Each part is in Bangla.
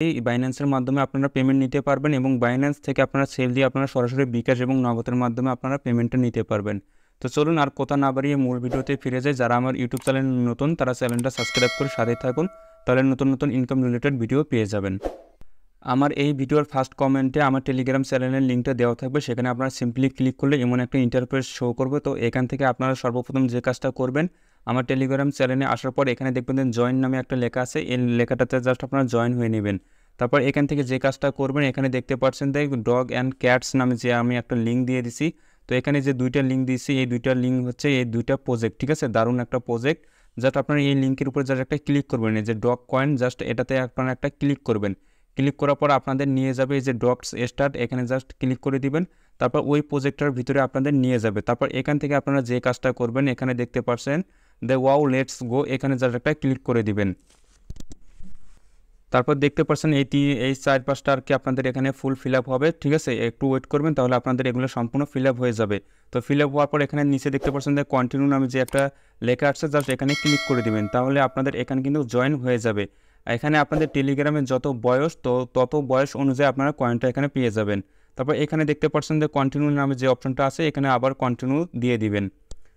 এই বাইন্যান্সের মাধ্যমে আপনারা পেমেন্ট নিতে পারবেন এবং বাইন্যান্স থেকে আপনারা সেল দিয়ে আপনারা সরাসরি বিকাশ এবং নগদের মাধ্যমে আপনারা পেমেন্টটা নিতে পারবেন। তো চলুন আর কথা না বাড়িয়ে মূল ভিডিওতে ফিরে যাই। যারা আমার ইউটিউব চ্যানেল নতুন তারা চ্যানেলটা সাবস্ক্রাইব করে সাথে থাকুন, তাহলে নতুন নতুন ইনকাম রিলেটেড ভিডিও পেয়ে যাবেন। আমার এই ভিডিওর ফার্স্ট কমেন্টে আমার টেলিগ্রাম চ্যানেলের লিঙ্কটা দেওয়া থাকবে, সেখানে আপনারা সিম্পলি ক্লিক করলে এমন একটা ইন্টারফেস শো করবে। তো এখান থেকে আপনারা সর্বপ্রথম যে কাজটা করবেন, আমার টেলিগ্রাম চ্যানেলে আসার পর এখানে দেখবেন জয়েন নামে একটা লেখা আছে, এই লেখাটাতে জাস্ট আপনারা জয়েন হয়ে নেবেন। তারপর এখান থেকে যে কাজটা করবেন, এখানে দেখতে পাচ্ছেন ডগ অ্যান্ড ক্যাটস নামে যে আমি একটা লিঙ্ক দিয়ে দিছি। তো এখানে যে দুইটা লিঙ্ক দিয়েছি, এই দুইটা লিঙ্ক হচ্ছে এই দুইটা প্রজেক্ট, ঠিক আছে, দারুণ একটা প্রজেক্ট। জাস্ট আপনারা এই লিঙ্কের উপরে জাস্ট একটা ক্লিক করবেন, এই যে ডগ কয়েন, জাস্ট এটাতে আপনারা একটা ক্লিক করবেন। ক্লিক করার পর আপনাদের নিয়ে যাবে এই যে ডগস স্টার্ট, এখানে জাস্ট ক্লিক করে দিবেন। তারপর ওই প্রজেক্টটার ভিতরে আপনাদের নিয়ে যাবে। তারপর এখান থেকে আপনারা যে কাজটা করবেন, এখানে দেখতে পাচ্ছেন ওয়াও লেটস গো, এখানে জাস্ট একটা ক্লিক করে দিবেন। তারপর দেখতে পাচ্ছেন এই 4-5টা আর কি আপনাদের এখানে ফুল ফিল আপ হবে, ঠিক আছে, একটু ওয়েট করবেন, তাহলে আপনাদের এগুলো সম্পূর্ণ ফিল আপ হয়ে যাবে। তো ফিল আপ হওয়ার পর এখানে নিচে দেখতে পাচ্ছেন কন্টিনিউ নামে যে একটা লেখা আসছে, জাস্ট এখানে ক্লিক করে দিবেন, তাহলে আপনাদের এখানে কিন্তু জয়েন হয়ে যাবে। এখানে আপনাদের টেলিগ্রামের যত বয়স, তো তত বয়স অনুযায়ী আপনারা কয়েনটা এখানে পেয়ে যাবেন। তারপর এখানে দেখতে পাচ্ছেন কন্টিনিউ নামে যে অপশনটা আছে, এখানে আবার কন্টিনিউ দিয়ে দিবেন।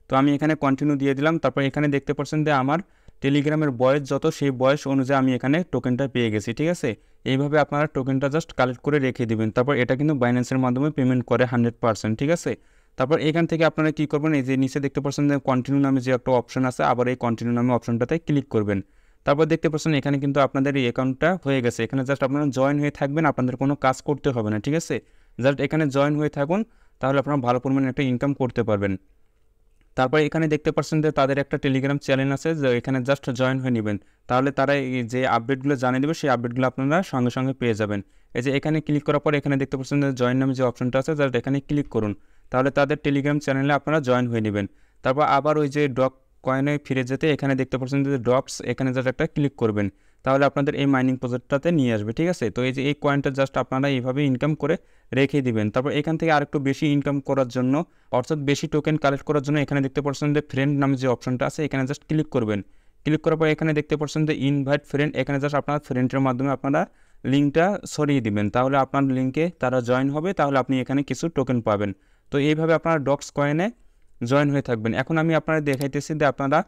তো আমি এখানে কন্টিনিউ দিয়ে দিলাম। তারপর এখানে দেখতে পাচ্ছেন আমার টেলিগ্রামের বয়স যত, সেই বয়স অনুযায়ী আমি এখানে টোকেনটা পেয়ে গেছি, ঠিক আছে। এইভাবে আপনারা টোকেনটা জাস্ট কালেক্ট করে রেখে দিবেন। তারপর এটা কিন্তু বাইন্যান্সের মাধ্যমে পেমেন্ট করে 100%, ঠিক আছে। তারপর এখান থেকে আপনারা কী করবেন, এই যে নিচে দেখতে পাচ্ছেন কন্টিনিউ নামে যে একটা অপশন আছে, আবার এই কন্টিনিউ নামে অপশনটাতে ক্লিক করবেন। তারপর দেখতে পাচ্ছেন এখানে কিন্তু আপনাদের এই অ্যাকাউন্টটা হয়ে গেছে। এখানে জাস্ট আপনারা জয়েন হয়ে থাকবেন, আপনাদের কোনো কাজ করতে হবে না, ঠিক আছে। জাস্ট এখানে জয়েন হয়ে থাকুন, তাহলে আপনারা ভালো পরিমাণে একটা ইনকাম করতে পারবেন। তারপর এখানে দেখতে পাচ্ছেন তাদের একটা টেলিগ্রাম চ্যানেল আছে, যে এখানে জাস্ট জয়েন হয়ে নেবেন, তাহলে তারা এই যে আপডেটগুলো জানিয়ে দেবে, সেই আপডেটগুলো আপনারা সঙ্গে সঙ্গে পেয়ে যাবেন। এই যে এখানে ক্লিক করার পর এখানে দেখতে পাচ্ছেন জয়েন নামে যে অপশনটা আছে, জাস্ট এখানে ক্লিক করুন, তাহলে তাদের টেলিগ্রাম চ্যানেলে আপনারা জয়েন হয়ে নেবেন। তারপর আবার ওই যে ডগ কয়েনে ফিরে যেতে এখানে দেখতে পাচ্ছেন ডগস, এখানে জাস্ট একটা ক্লিক করবেন, তাহলে আপনাদের এই মাইনিং প্রজেক্টটাতে নিয়ে আসবে, ঠিক আছে। তো এই যে এই কয়েনটা জাস্ট আপনারা এইভাবে ইনকাম করে রেখে দিবেন। তারপর এখান থেকে আরেকটু বেশি ইনকাম করার জন্য, অর্থাৎ বেশি টোকেন কালেক্ট করার জন্য, এখানে দেখতে পাচ্ছেন ফ্রেন্ড নামে যে অপশনটা আছে, এখানে জাস্ট ক্লিক করবেন। ক্লিক করার পর এখানে দেখতে পাচ্ছেন ইনভাইট ফ্রেন্ড, এখানে জাস্ট আপনার ফ্রেন্ডের মাধ্যমে আপনারা লিঙ্কটা সরিয়ে দিবেন, তাহলে আপনার লিঙ্কে তারা জয়েন হবে, তাহলে আপনি এখানে কিছু টোকেন পাবেন। তো এইভাবে আপনারা ডগস কয়েনে জয়েন হয়ে থাকবেন। এখন আমি আপনারা দেখাইতেছি আপনারা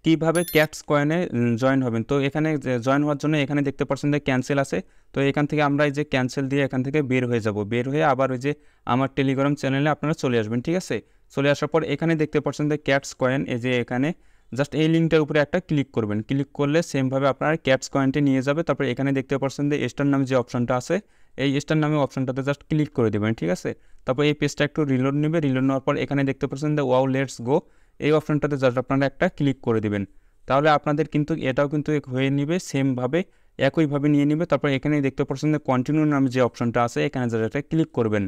কীভাবে ক্যাটস কয়েনে জয়েন হবেন। তো এখানে জয়েন হওয়ার জন্য এখানে দেখতে পাচ্ছেন ক্যান্সেল আছে। তো এখান থেকে আমরা এই যে ক্যান্সেল দিয়ে এখান থেকে বের হয়ে যাব, বের হয়ে আবার ওই যে আমার টেলিগ্রাম চ্যানেলে আপনারা চলে আসবেন, ঠিক আছে। চলে আসার পর এখানে দেখতে পাচ্ছেন ক্যাটস কয়েন, এই যে এখানে জাস্ট এই লিঙ্কটার উপরে একটা ক্লিক করবেন। ক্লিক করলে সেমভাবে আপনারা ক্যাটস কয়েনটি নিয়ে যাবে। তারপর এখানে দেখতে পাচ্ছেন স্টার নামে যে অপশনটা আছে, এই স্টার নামে অপশনটাতে জাস্ট ক্লিক করে দেবেন, ঠিক আছে। তারপর এই পেজটা একটু রিলোড নেবে, রিলোড নেওয়ার পর এখানে দেখতে পাচ্ছেন ওয়াও লেটস গো, এই অপশনটাতে জাস্ট আপনারা একটা ক্লিক করে দেবেন, তাহলে আপনাদের কিন্তু এটাও কিন্তু হয়ে নেবে, সেমভাবে একইভাবে নিয়ে নেবে। তারপর এখানে দেখতে পাচ্ছেন কন্টিনিউ নামে যে অপশনটা আছে, এখানে জাস্ট একটা ক্লিক করবেন।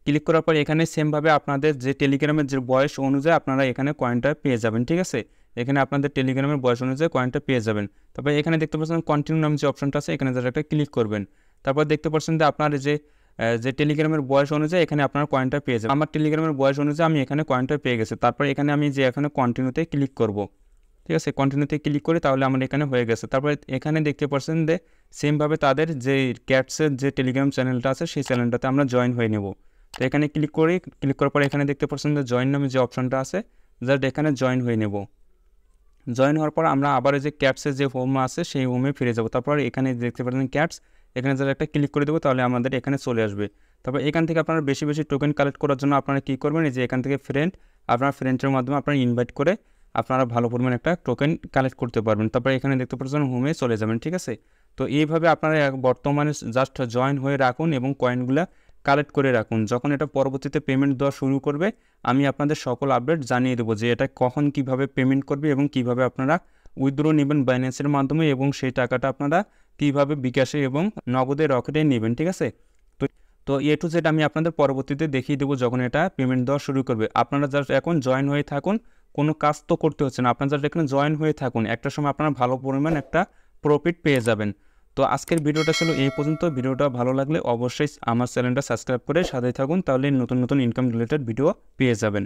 ক্লিক করার পর এখানে সেমভাবে আপনাদের যে টেলিগ্রামের যে বয়স অনুযায়ী আপনারা এখানে কয়েনটা পেয়ে যাবেন, ঠিক আছে। এখানে আপনাদের টেলিগ্রামের বয়স অনুযায়ী কয়েনটা পেয়ে যাবেন। তারপর এখানে দেখতে পাচ্ছেন কন্টিনিউ নামে যে অপশনটা আছে, এখানে জাস্ট একটা ক্লিক করবেন। তারপর দেখতে পাচ্ছেন আপনার যে টেলিগ্রামের বয়স অনুযায়ী এখানে আপনার কয়েনটা পেয়ে যাবেন। আমার টেলিগ্রামের বয়স অনুযায়ী আমি এখানে কয়েনটা পেয়ে গেছি। তারপর এখানে আমি যে এখানে কন্টিনিউতে ক্লিক করব, ঠিক আছে, কন্টিনিউতে ক্লিক করে, তাহলে আমার এখানে হয়ে গেছে। তারপর এখানে দেখতে পাচ্ছেন সেমভাবে তাদের যে ক্যাটসের যে টেলিগ্রাম চ্যানেলটা আছে, সেই চ্যানেলটাতে আমরা জয়েন হয়ে নেব। তো এখানে ক্লিক করি, ক্লিক করার পর এখানে দেখতে পাচ্ছেন জয়েন নামে যে অপশনটা আছে, জাস্ট এখানে জয়েন হয়ে নেব। জয়েন হওয়ার পর আমরা আবার এই যে ক্যাটসের যে হোম আছে, সেই হোমে ফিরে যাব। তারপর এখানে দেখতে পাচ্ছেন ক্যাটস, এখানে যারা একটা ক্লিক করে দেবো, তাহলে আমাদের এখানে চলে আসবে। তারপর এখান থেকে আপনারা বেশি বেশি টোকেন কালেক্ট করার জন্য আপনারা কী করবেন, এই যে এখান থেকে আপনার ফ্রেন্ডের মাধ্যমে আপনারা ইনভাইট করে আপনারা ভালো পরিমাণ একটা টোকেন কালেক্ট করতে পারবেন। তারপর এখানে দেখতে পাচ্ছেন হোমে চলে যাবেন, ঠিক আছে। তো এইভাবে আপনারা বর্তমানে জাস্ট জয়েন হয়ে রাখুন এবং কয়েনগুলো কালেক্ট করে রাখুন। যখন এটা পরবর্তীতে পেমেন্ট দেওয়া শুরু করবে, আমি আপনাদের সকল আপডেট জানিয়ে দেবো যে এটা কখন কিভাবে পেমেন্ট করবে এবং কিভাবে আপনারা উইথড্র নেবেন বাইন্যান্সের মাধ্যমে, এবং সেই টাকাটা আপনারা কীভাবে বিকাশে এবং নগদে রকেটে নেবেন, ঠিক আছে। তো এ টু জেড আমি আপনাদের পরবর্তীতে দেখিয়ে দেবো যখন এটা পেমেন্ট দেওয়া শুরু করবে। আপনারা জাস্ট এখন জয়েন হয়ে থাকুন, কোনো কাজ তো করতে হচ্ছে না, আপনারা জাস্ট এখানে জয়েন হয়ে থাকুন, একটা সময় আপনারা ভালো পরিমাণ একটা প্রফিট পেয়ে যাবেন। তো আজকের ভিডিওটা ছিল এই পর্যন্ত। ভিডিওটা ভালো লাগলে অবশ্যই আমার চ্যানেলটা সাবস্ক্রাইব করে সাথে থাকুন, তাহলে নতুন নতুন ইনকাম রিলেটেড ভিডিও পেয়ে যাবেন।